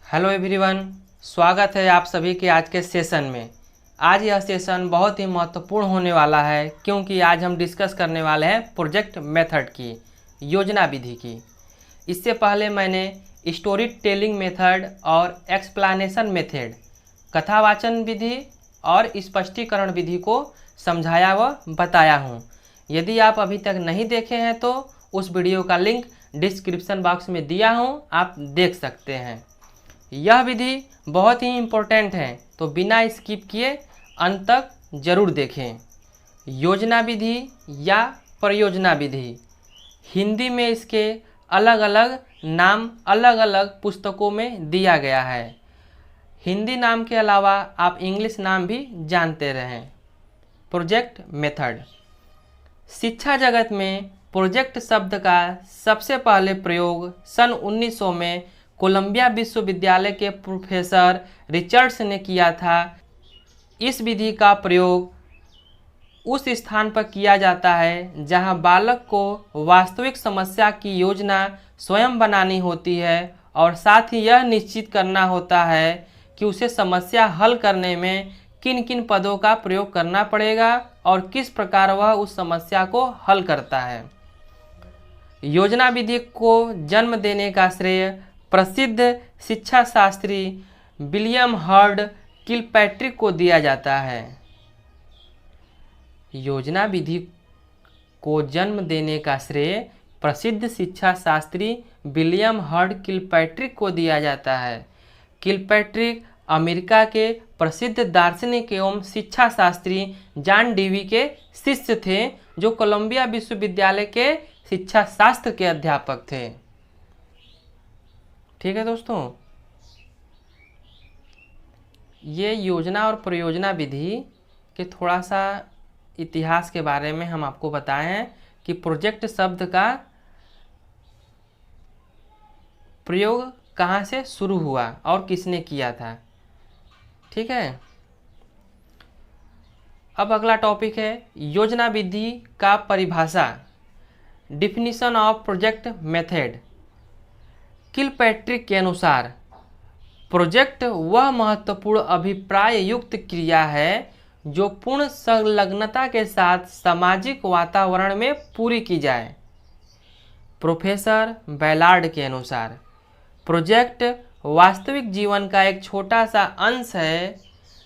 Hello everyone, स्वागत है आप सभी के आज के सेशन में। आज यह सेशन बहुत ही महत्वपूर्ण होने वाला है क्योंकि आज हम डिस्कस करने वाले हैं प्रोजेक्ट मेथड की, योजना विधि की। इससे पहले मैंने स्टोरी टेलिंग मेथड और एक्सप्लेनेशन मेथड, कथावाचन विधि और स्पष्टीकरण विधि को समझाया व बताया हूँ। यदि आप अभी तक नहीं देखे हैं तो उस वीडियो का लिंक डिस्क्रिप्शन बॉक्स में दिया हूँ, आप देख सकते हैं। यह विधि बहुत ही इम्पोर्टेंट है, तो बिना स्किप किए अंत तक जरूर देखें। योजना विधि या परियोजना विधि, हिंदी में इसके अलग अलग नाम अलग अलग पुस्तकों में दिया गया है। हिंदी नाम के अलावा आप इंग्लिश नाम भी जानते रहें। प्रोजेक्ट मेथड, शिक्षा जगत में प्रोजेक्ट शब्द का सबसे पहले प्रयोग सन 1900 में कोलंबिया विश्वविद्यालय के प्रोफेसर रिचर्ड्स ने किया था। इस विधि का प्रयोग उस स्थान पर किया जाता है जहां बालक को वास्तविक समस्या की योजना स्वयं बनानी होती है और साथ ही यह निश्चित करना होता है कि उसे समस्या हल करने में किन किन पदों का प्रयोग करना पड़ेगा और किस प्रकार वह उस समस्या को हल करता है। योजना विधि को जन्म देने का श्रेय प्रसिद्ध शिक्षा शास्त्री विलियम हर्ड किलपैट्रिक को दिया जाता है। योजना विधि को जन्म देने का श्रेय प्रसिद्ध शिक्षा शास्त्री विलियम हर्ड किलपैट्रिक को दिया जाता है। किलपैट्रिक अमेरिका के प्रसिद्ध दार्शनिक एवं शिक्षा शास्त्री जॉन डेवी के शिष्य थे, जो कोलंबिया विश्वविद्यालय के शिक्षा शास्त्र के अध्यापक थे। ठीक है दोस्तों, ये योजना और परियोजना विधि के थोड़ा सा इतिहास के बारे में हम आपको बताए हैं कि प्रोजेक्ट शब्द का प्रयोग कहाँ से शुरू हुआ और किसने किया था। ठीक है, अब अगला टॉपिक है योजना विधि का परिभाषा, definition of project method. Kilpatrick के अनुसार प्रोजेक्ट वह महत्वपूर्ण अभिप्राय युक्त क्रिया है जो पूर्ण संलग्नता के साथ सामाजिक वातावरण में पूरी की जाए। प्रोफेसर बैलार्ड के अनुसार प्रोजेक्ट वास्तविक जीवन का एक छोटा सा अंश है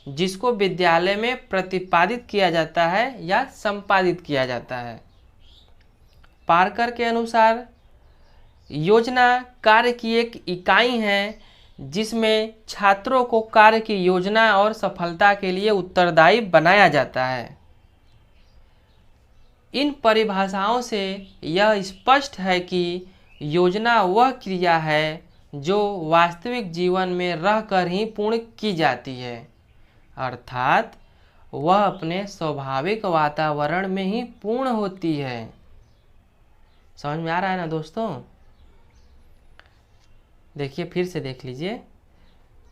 जिसको विद्यालय में प्रतिपादित किया जाता है या संपादित किया जाता है। पार्कर के अनुसार योजना कार्य की एक इकाई है जिसमें छात्रों को कार्य की योजना और सफलता के लिए उत्तरदायी बनाया जाता है। इन परिभाषाओं से यह स्पष्ट है कि योजना वह क्रिया है जो वास्तविक जीवन में रहकर ही पूर्ण की जाती है, अर्थात वह अपने स्वाभाविक वातावरण में ही पूर्ण होती है। समझ में आ रहा है ना दोस्तों? देखिए, फिर से देख लीजिए।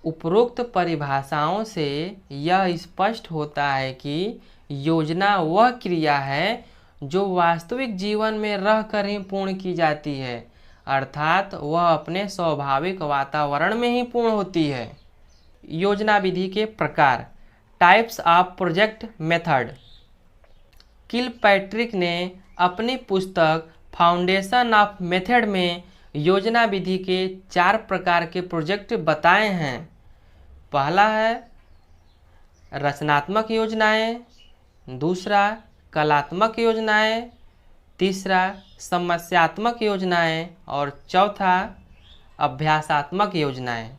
उपरोक्त परिभाषाओं से यह स्पष्ट होता है कि योजना वह क्रिया है जो वास्तविक जीवन में रहकर ही पूर्ण की जाती है, अर्थात वह अपने स्वाभाविक वातावरण में ही पूर्ण होती है। योजना विधि के प्रकार, types of project method. Kilpatrick ने अपनी पुस्तक फाउंडेशन ऑफ मेथड में योजना विधि के 4 प्रकार के प्रोजेक्ट बताए हैं। पहला है रचनात्मक योजनाएं, दूसरा कलात्मक योजनाएं, तीसरा समस्यात्मक योजनाएं और चौथा अभ्यासात्मक योजनाएं।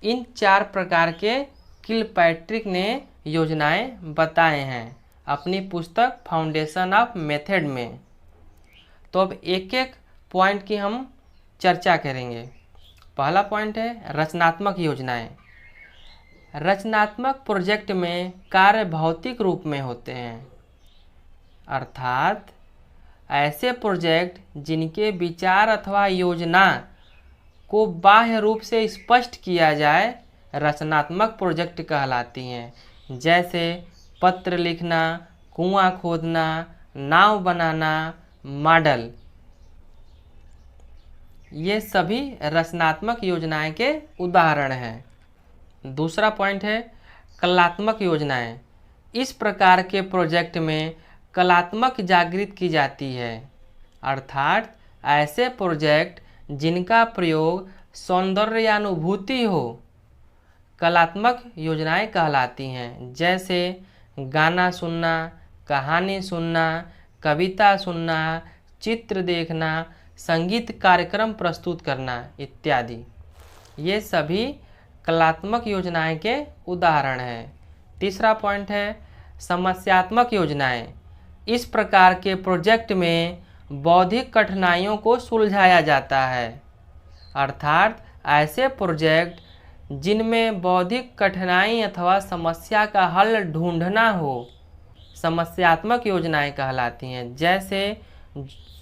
इन 4 प्रकार के किलपैट्रिक ने योजनाएं बताए हैं अपनी पुस्तक फाउंडेशन ऑफ मेथड में। तो अब एक एक पॉइंट की हम चर्चा करेंगे। पहला पॉइंट है रचनात्मक योजनाएं। रचनात्मक प्रोजेक्ट में कार्य भौतिक रूप में होते हैं, अर्थात ऐसे प्रोजेक्ट जिनके विचार अथवा योजना को बाह्य रूप से स्पष्ट किया जाए रचनात्मक प्रोजेक्ट कहलाती हैं। जैसे पत्र लिखना, कुआं खोदना, नाव बनाना, मॉडल। ये सभी रचनात्मक योजनाएं के उदाहरण हैं। दूसरा पॉइंट है कलात्मक योजनाएं। इस प्रकार के प्रोजेक्ट में कलात्मक जागृत की जाती है, अर्थात ऐसे प्रोजेक्ट जिनका प्रयोग सौंदर्यानुभूति हो कलात्मक योजनाएं कहलाती हैं। जैसे गाना सुनना, कहानी सुनना, कविता सुनना, चित्र देखना, संगीत कार्यक्रम प्रस्तुत करना इत्यादि, ये सभी कलात्मक योजनाएं के उदाहरण हैं। तीसरा पॉइंट है समस्यात्मक योजनाएं। इस प्रकार के प्रोजेक्ट में बौद्धिक कठिनाइयों को सुलझाया जाता है, अर्थात ऐसे प्रोजेक्ट जिनमें बौद्धिक कठिनाई अथवा समस्या का हल ढूंढना हो समस्यात्मक योजनाएं कहलाती हैं। जैसे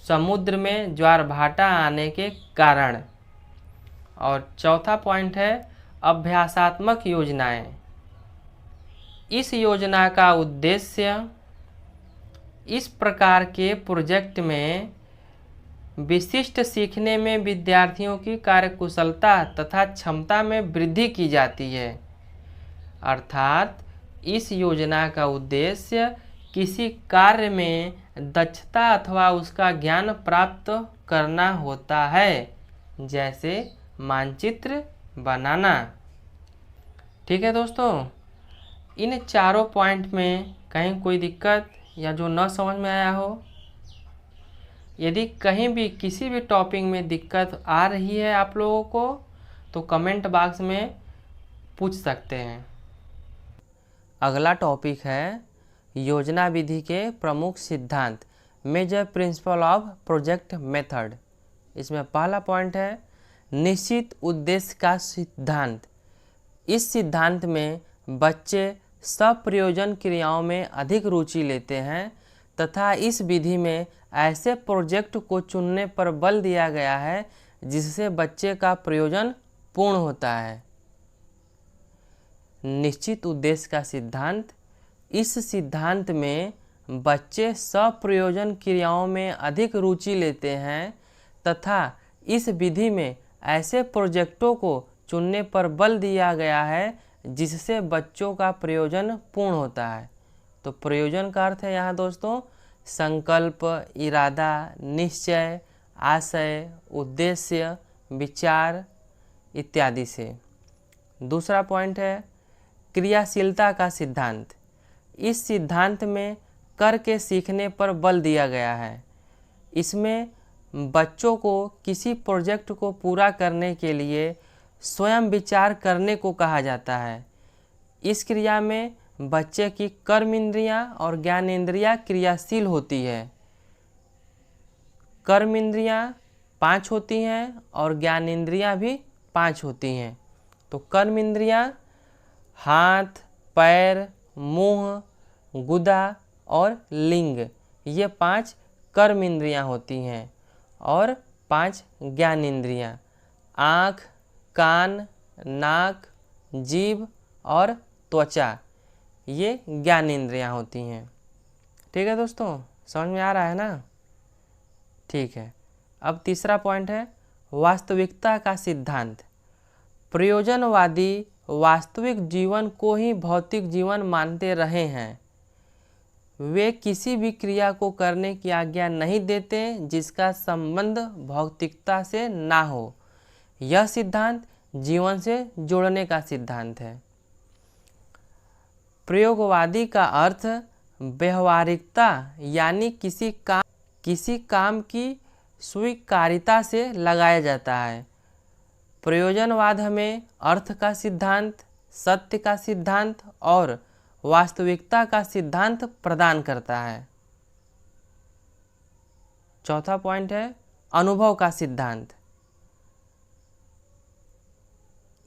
समुद्र में ज्वार भाटा आने के कारण। और चौथा पॉइंट है अभ्यासात्मक योजनाएं। इस योजना का उद्देश्य इस प्रकार के प्रोजेक्ट में विशिष्ट सीखने में विद्यार्थियों की कार्यकुशलता तथा क्षमता में वृद्धि की जाती है, अर्थात इस योजना का उद्देश्य किसी कार्य में दक्षता अथवा उसका ज्ञान प्राप्त करना होता है, जैसे मानचित्र बनाना। ठीक है दोस्तों, इन चारों पॉइंट में कहीं कोई दिक्कत या जो न समझ में आया हो, यदि कहीं भी किसी भी टॉपिक में दिक्कत आ रही है आप लोगों को तो कमेंट बॉक्स में पूछ सकते हैं। अगला टॉपिक है योजना विधि के प्रमुख सिद्धांत, major principle of project method. इसमें पहला पॉइंट है निश्चित उद्देश्य का सिद्धांत। इस सिद्धांत में बच्चे सप्रयोजन क्रियाओं में अधिक रुचि लेते हैं तथा इस विधि में ऐसे प्रोजेक्ट को चुनने पर बल दिया गया है जिससे बच्चे का प्रयोजन पूर्ण होता है। निश्चित उद्देश्य का सिद्धांत। इस सिद्धांत में बच्चे सप्रयोजन क्रियाओं में अधिक रुचि लेते हैं तथा इस विधि में ऐसे प्रोजेक्टों को चुनने पर बल दिया गया है जिससे बच्चों का प्रयोजन पूर्ण होता है। तो प्रयोजन का अर्थ है यहाँ दोस्तों संकल्प, इरादा, निश्चय, आशय, उद्देश्य, विचार इत्यादि से। दूसरा पॉइंट है क्रियाशीलता का सिद्धांत। इस सिद्धांत में करके सीखने पर बल दिया गया है। इसमें बच्चों को किसी प्रोजेक्ट को पूरा करने के लिए स्वयं विचार करने को कहा जाता है। इस क्रिया में बच्चे की कर्म इंद्रियां और ज्ञान इंद्रियां क्रियाशील होती है। कर्म इंद्रियां 5 होती हैं और ज्ञान इंद्रियां भी 5 होती हैं। तो कर्म इंद्रियां हाथ, पैर, मुंह, गुदा और लिंग, ये 5 कर्म इंद्रियां होती हैं और 5 ज्ञान इंद्रियां आँख, कान, नाक, जीभ और त्वचा, ये ज्ञान इंद्रियां होती हैं। ठीक है दोस्तों, समझ में आ रहा है ना? ठीक है। अब तीसरा पॉइंट है वास्तविकता का सिद्धांत। प्रयोजनवादी वास्तविक जीवन को ही भौतिक जीवन मानते रहे हैं। वे किसी भी क्रिया को करने की आज्ञा नहीं देते जिसका संबंध भौतिकता से ना हो। यह सिद्धांत जीवन से जोड़ने का सिद्धांत है। प्रयोगवादी का अर्थ व्यवहारिकता यानी किसी काम की स्वीकार्यता से लगाया जाता है। प्रयोजनवाद हमें अर्थ का सिद्धांत, सत्य का सिद्धांत और वास्तविकता का सिद्धांत प्रदान करता है। चौथा पॉइंट है अनुभव का सिद्धांत।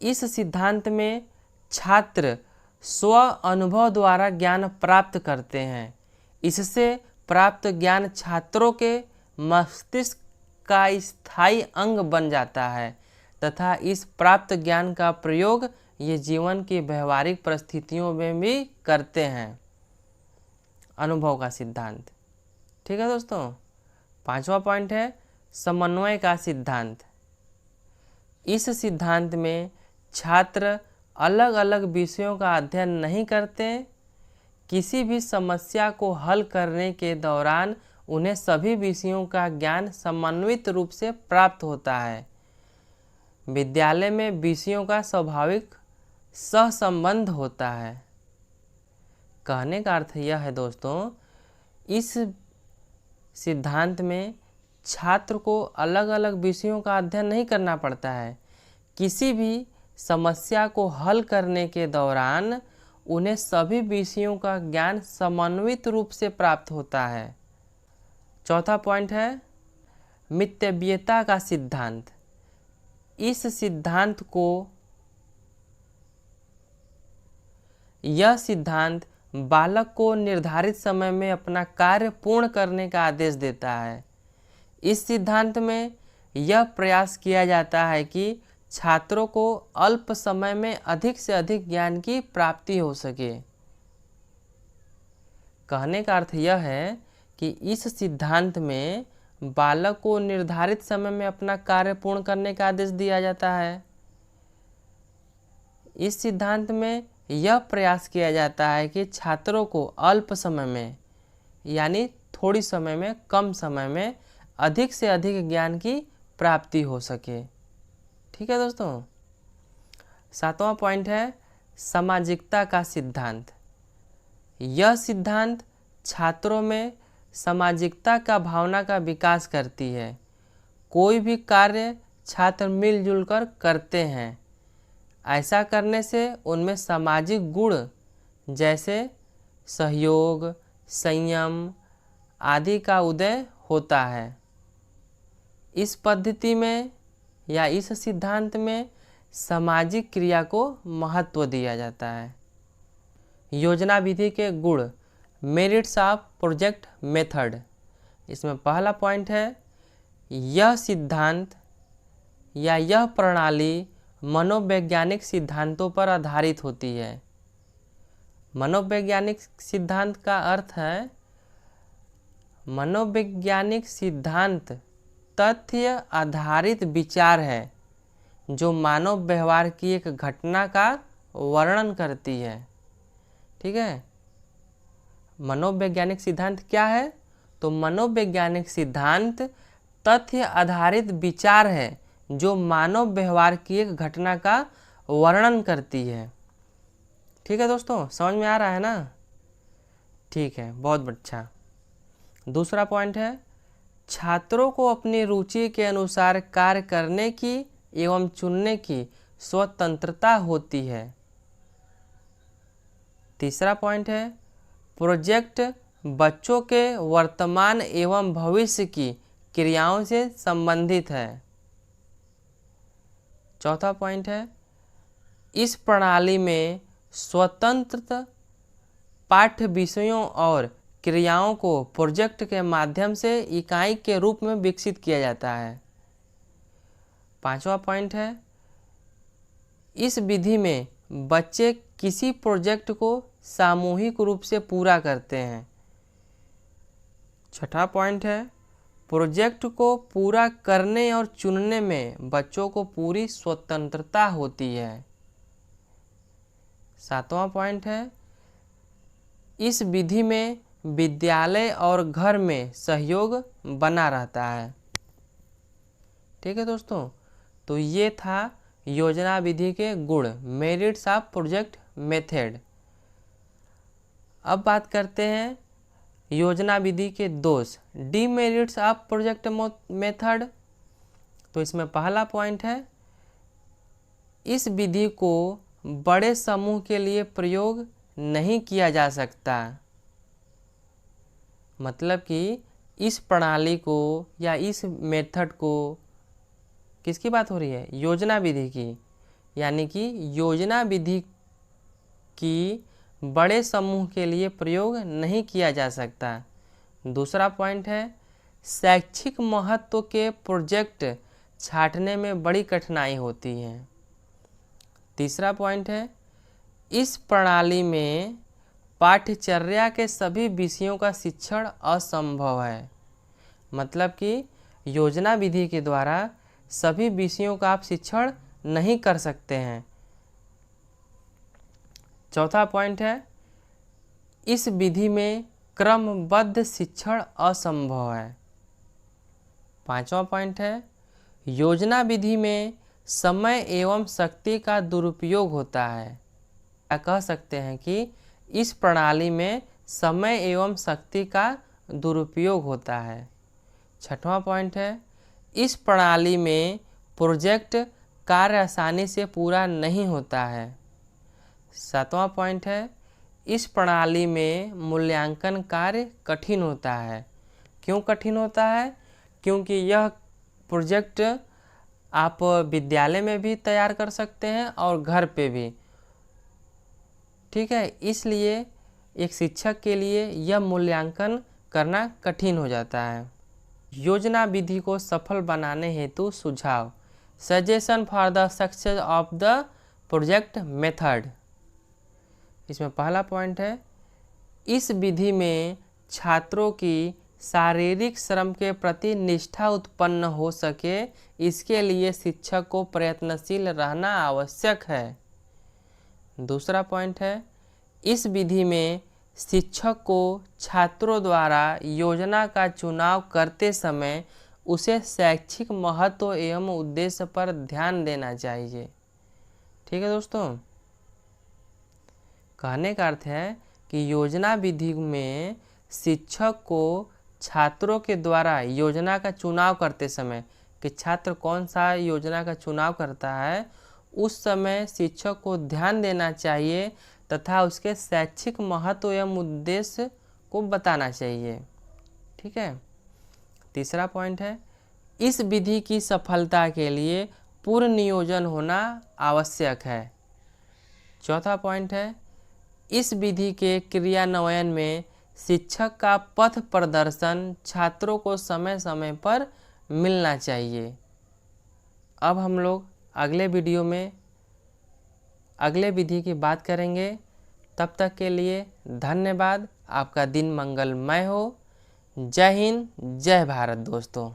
इस सिद्धांत में छात्र स्व अनुभव द्वारा ज्ञान प्राप्त करते हैं। इससे प्राप्त ज्ञान छात्रों के मस्तिष्क का स्थायी अंग बन जाता है तथा इस प्राप्त ज्ञान का प्रयोग ये जीवन की व्यवहारिक परिस्थितियों में भी करते हैं। अनुभव का सिद्धांत। ठीक है दोस्तों। 5वां पॉइंट है समन्वय का सिद्धांत। इस सिद्धांत में छात्र अलग अलग विषयों का अध्ययन नहीं करते। किसी भी समस्या को हल करने के दौरान उन्हें सभी विषयों का ज्ञान समन्वित रूप से प्राप्त होता है। विद्यालय में विषयों का स्वाभाविक सहसंबंध होता है। कहने का अर्थ यह है दोस्तों, इस सिद्धांत में छात्र को अलग अलग विषयों का अध्ययन नहीं करना पड़ता है। किसी भी समस्या को हल करने के दौरान उन्हें सभी विषयों का ज्ञान समन्वित रूप से प्राप्त होता है। चौथा पॉइंट है मितव्ययता का सिद्धांत। इस सिद्धांत को यह सिद्धांत बालक को निर्धारित समय में अपना कार्य पूर्ण करने का आदेश देता है। इस सिद्धांत में यह प्रयास किया जाता है कि छात्रों को अल्प समय में अधिक से अधिक ज्ञान की प्राप्ति हो सके। कहने का अर्थ यह है कि इस सिद्धांत में बालक को निर्धारित समय में अपना कार्य पूर्ण करने का आदेश दिया जाता है। इस सिद्धांत में यह प्रयास किया जाता है कि छात्रों को अल्प समय में यानी थोड़ी समय में, कम समय में अधिक से अधिक ज्ञान की प्राप्ति हो सके। ठीक है दोस्तों। सातवां पॉइंट है सामाजिकता का सिद्धांत। यह सिद्धांत छात्रों में सामाजिकता का भावना का विकास करती है। कोई भी कार्य छात्र मिलजुल कर करते हैं। ऐसा करने से उनमें सामाजिक गुण जैसे सहयोग, संयम आदि का उदय होता है। इस पद्धति में या इस सिद्धांत में सामाजिक क्रिया को महत्व दिया जाता है। योजना विधि के गुण, मेरिट्स ऑफ प्रोजेक्ट मेथड। इसमें पहला पॉइंट है यह सिद्धांत या यह प्रणाली मनोवैज्ञानिक सिद्धांतों पर आधारित होती है। मनोवैज्ञानिक सिद्धांत का अर्थ है मनोवैज्ञानिक सिद्धांत तथ्य आधारित विचार है जो मानव व्यवहार की एक घटना का वर्णन करती है। ठीक है। मनोवैज्ञानिक सिद्धांत क्या है? तो मनोवैज्ञानिक सिद्धांत तथ्य आधारित विचार है जो मानव व्यवहार की एक घटना का वर्णन करती है। ठीक है दोस्तों, समझ में आ रहा है ना? ठीक है, बहुत अच्छा। दूसरा पॉइंट है छात्रों को अपनी रुचि के अनुसार कार्य करने की एवं चुनने की स्वतंत्रता होती है। तीसरा पॉइंट है प्रोजेक्ट बच्चों के वर्तमान एवं भविष्य की क्रियाओं से संबंधित है। चौथा पॉइंट है इस प्रणाली में स्वतंत्र पाठ्य विषयों और क्रियाओं को प्रोजेक्ट के माध्यम से इकाई के रूप में विकसित किया जाता है। पांचवा पॉइंट है इस विधि में बच्चे किसी प्रोजेक्ट को सामूहिक रूप से पूरा करते हैं। छठा पॉइंट है प्रोजेक्ट को पूरा करने और चुनने में बच्चों को पूरी स्वतंत्रता होती है। सातवां पॉइंट है इस विधि में विद्यालय और घर में सहयोग बना रहता है। ठीक है दोस्तों, तो ये था योजना विधि के गुण, मेरिट्स ऑफ प्रोजेक्ट मेथड। अब बात करते हैं योजना विधि के दोष, डीमेरिट्स ऑफ प्रोजेक्ट मेथड। तो इसमें पहला पॉइंट है इस विधि को बड़े समूह के लिए प्रयोग नहीं किया जा सकता। मतलब कि इस प्रणाली को या इस मेथड को, किसकी बात हो रही है? योजना विधि की। यानी कि योजना विधि की बड़े समूह के लिए प्रयोग नहीं किया जा सकता। दूसरा पॉइंट है शैक्षिक महत्व के प्रोजेक्ट छांटने में बड़ी कठिनाई होती है। तीसरा पॉइंट है इस प्रणाली में पाठ्यचर्या के सभी विषयों का शिक्षण असंभव है। मतलब कि योजना विधि के द्वारा सभी विषयों का आप शिक्षण नहीं कर सकते हैं। चौथा पॉइंट है, इस विधि में क्रमबद्ध शिक्षण असंभव है। पांचवा पॉइंट है, योजना विधि में समय एवं शक्ति का दुरुपयोग होता है। क्या कह सकते हैं कि इस प्रणाली में समय एवं शक्ति का दुरुपयोग होता है। छठवां पॉइंट है, इस प्रणाली में प्रोजेक्ट कार्य आसानी से पूरा नहीं होता है। सातवां पॉइंट है, इस प्रणाली में मूल्यांकन कार्य कठिन होता है। क्यों कठिन होता है? क्योंकि यह प्रोजेक्ट आप विद्यालय में भी तैयार कर सकते हैं और घर पे भी, ठीक है। इसलिए एक शिक्षक के लिए यह मूल्यांकन करना कठिन हो जाता है। योजना विधि को सफल बनाने हेतु सुझाव, suggestion for the success of the project method. इसमें पहला पॉइंट है, इस विधि में छात्रों की शारीरिक श्रम के प्रति निष्ठा उत्पन्न हो सके, इसके लिए शिक्षक को प्रयत्नशील रहना आवश्यक है। दूसरा पॉइंट है, इस विधि में शिक्षक को छात्रों द्वारा योजना का चुनाव करते समय उसे शैक्षिक महत्व एवं उद्देश्य पर ध्यान देना चाहिए। ठीक है दोस्तों, कहने का अर्थ है कि योजना विधि में शिक्षक को छात्रों के द्वारा योजना का चुनाव करते समय, कि छात्र कौन सा योजना का चुनाव करता है, उस समय शिक्षक को ध्यान देना चाहिए तथा उसके शैक्षिक महत्व एवं उद्देश्य को बताना चाहिए। ठीक है। तीसरा पॉइंट है, इस विधि की सफलता के लिए पूर्ण नियोजन होना आवश्यक है। चौथा पॉइंट है, इस विधि के क्रियान्वयन में शिक्षक का पथ प्रदर्शन छात्रों को समय समय पर मिलना चाहिए। अब हम लोग अगले वीडियो में अगले विधि की बात करेंगे। तब तक के लिए धन्यवाद। आपका दिन मंगलमय हो। जय हिंद, जय भारत दोस्तों।